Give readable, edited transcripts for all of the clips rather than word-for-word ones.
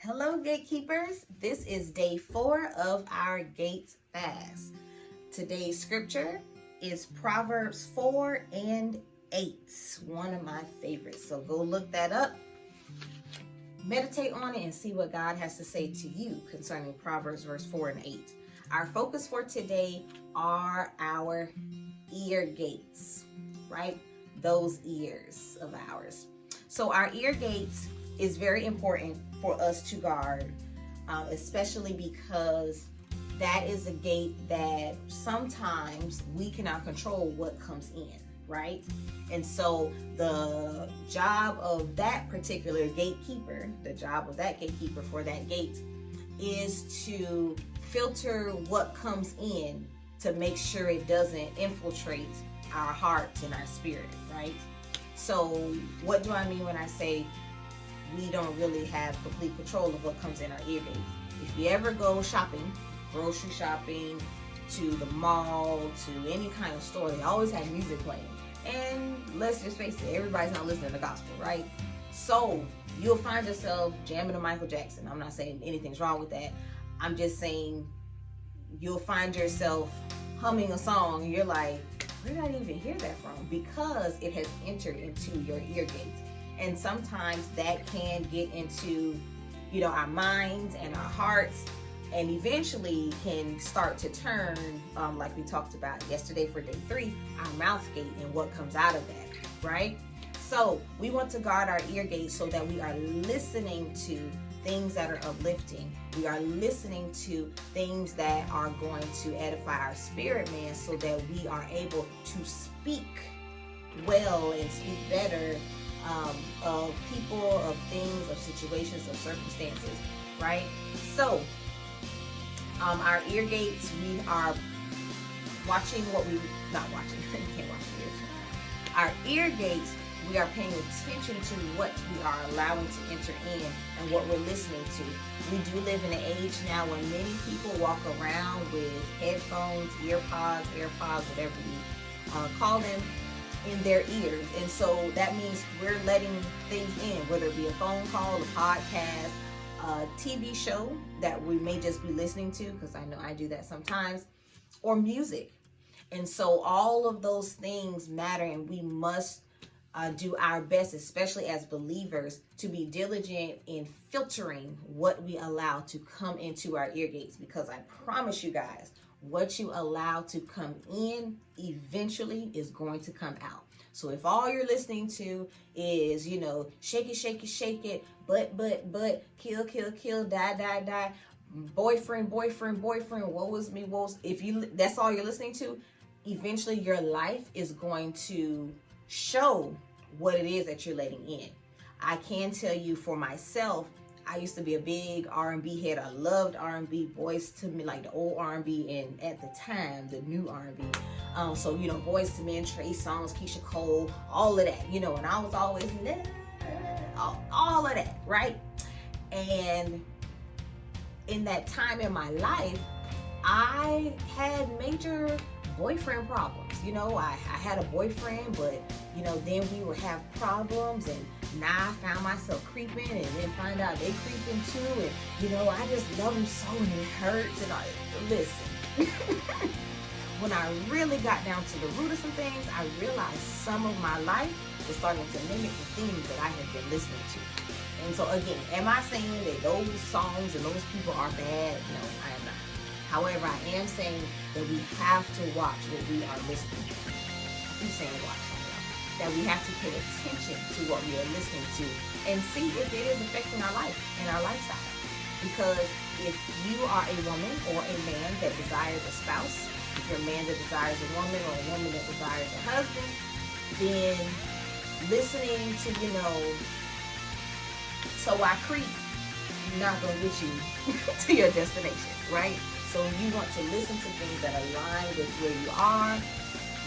Hello, gatekeepers. This is day 4 of our Gates Fast. Today's scripture is Proverbs 4 and 8, one of my favorites. So go look that up, meditate on it, and see what God has to say to you concerning Proverbs verse 4 and 8. Our focus for today are our ear gates, right? Those ears of ours. So our ear gates is very important for us to guard, especially because that is a gate that sometimes we cannot control what comes in, right? And so the job of that particular gatekeeper, the job of that gatekeeper for that gate is to filter what comes in to make sure it doesn't infiltrate our hearts and our spirit, right? So what do I mean when I say we don't really have complete control of what comes in our ear gates? If you ever go shopping, grocery shopping, to the mall, to any kind of store, they always have music playing. And let's just face it, everybody's not listening to the gospel, right? So you'll find yourself jamming to Michael Jackson. I'm not saying anything's wrong with that. I'm just saying you'll find yourself humming a song and you're like, where did I even hear that from? Because it has entered into your ear gates. And sometimes that can get into, our minds and our hearts, and eventually can start to turn, like we talked about yesterday for day 3, our mouth gate and what comes out of that, right? So we want to guard our ear gates so that we are listening to things that are uplifting. We are listening to things that are going to edify our spirit, man, so that we are able to speak well and speak better of people, of things, of situations, of circumstances, right? So our ear gates, we are watching what we, not watching, you can't watch ears. Our ear gates, we are paying attention to what we are allowing to enter in and what we're listening to. We do live in an age now when many people walk around with headphones, earpods, AirPods, whatever you call them, in their ears. And so that means we're letting things in, whether it be a phone call, a podcast, a TV show that we may just be listening to, because I know I do that sometimes, or music. And so all of those things matter, and we must do our best, especially as believers, to be diligent in filtering what we allow to come into our ear gates, because I promise you guys, what you allow to come in eventually is going to come out. So if all you're listening to is, shake it, shake it, shake it, but, kill, kill, kill, die, die, die, boyfriend, boyfriend, boyfriend, woe is me, that's all you're listening to, eventually your life is going to show what it is that you're letting in. I can tell you for myself, I used to be a big R&B head. I loved R&B, Boys to Me, like the old R&B, and at the time, the new R&B. So, Boys to Men, Trey Songz, Keisha Cole, all of that, and I was always, all of that, right? And in that time in my life, I had major boyfriend problems. I had a boyfriend, but then we would have problems, and now I found myself creeping, and then find out they creeping too, and I just love them so, and it hurts. And listen, when I really got down to the root of some things, I realized some of my life was starting to mimic the themes that I had been listening to. And so again, am I saying that those songs and those people are bad? No, I am not. However, I am saying that we have to watch what we are listening to. I keep saying watch, that we have to pay attention to what we are listening to and see if it is affecting our life and our lifestyle. Because if you are a woman or a man that desires a spouse, if you're a man that desires a woman or a woman that desires a husband, then listening to, So I Creep, not going to get you to your destination, right? So you want to listen to things that align with where you are,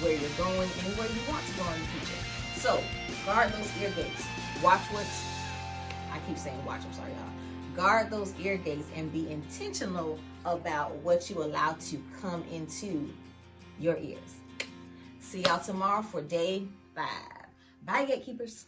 where you're going, and where you want to go in the future. So guard those ear gates. Watch I keep saying watch, I'm sorry, y'all. Guard those ear gates and be intentional about what you allow to come into your ears. See y'all tomorrow for day 5. Bye, gatekeepers.